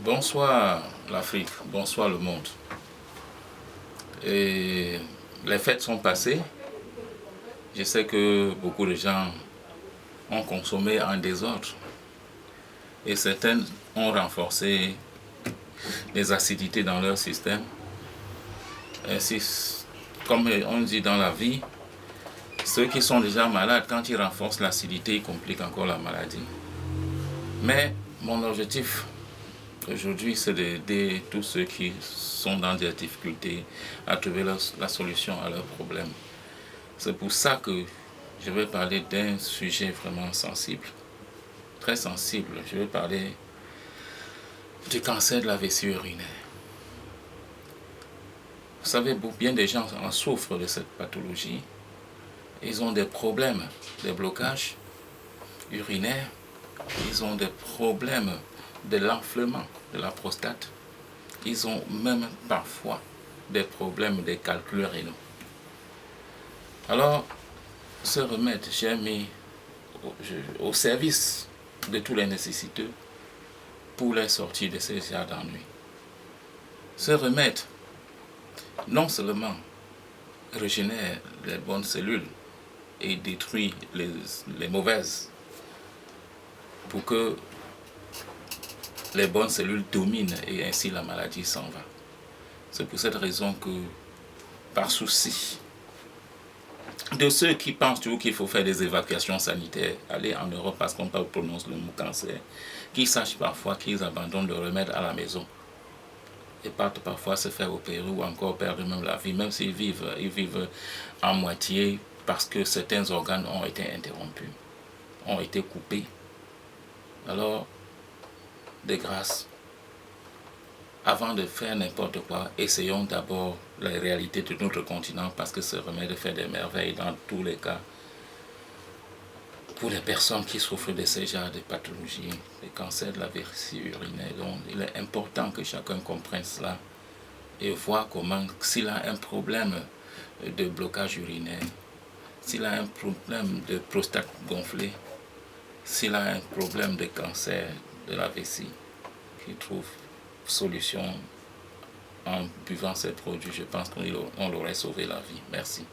Bonsoir l'Afrique, bonsoir le monde. Et les fêtes sont passées. Je sais que beaucoup de gens ont consommé en désordre. Et certaines ont renforcé les acidités dans leur système. Ainsi, comme on dit dans la vie, ceux qui sont déjà malades, quand ils renforcent l'acidité, ils compliquent encore la maladie. Mais mon objectif aujourd'hui, c'est d'aider tous ceux qui sont dans des difficultés à trouver la solution à leurs problèmes. C'est pour ça que je vais parler d'un sujet vraiment sensible, très sensible. Je vais parler du cancer de la vessie urinaire. Vous savez, bien des gens en souffrent de cette pathologie. Ils ont des problèmes, des blocages urinaires. Ils ont des problèmes de l'enflement de la prostate. Ils ont même parfois des problèmes des calculs rénaux. Alors, ce remède, j'ai mis au service de tous les nécessiteux pour les sortir de ces états d'ennui. Ce remède, non seulement régénère les bonnes cellules et détruit les mauvaises pour que les bonnes cellules dominent et ainsi la maladie s'en va. C'est pour cette raison que, par souci de ceux qui pensent toujours qu'il faut faire des évacuations sanitaires, aller en Europe parce qu'on prononce le mot cancer, qui sachent parfois qu'ils abandonnent le remède à la maison et partent parfois se faire opérer ou encore perdre même la vie, même s'ils vivent en moitié parce que certains organes ont été interrompus, ont été coupés. Alors, de grâce, avant de faire n'importe quoi, essayons d'abord la réalité de notre continent parce que ce remède fait des merveilles dans tous les cas. Pour les personnes qui souffrent de ce genre de pathologies, le cancer de la vessie urinaire, donc il est important que chacun comprenne cela et voit comment, s'il a un problème de blocage urinaire, s'il a un problème de prostate gonflée, s'il a un problème de cancer de la vessie, qu'il trouve solution en buvant ces produits. Je pense qu'on l'aurait sauvé la vie. Merci.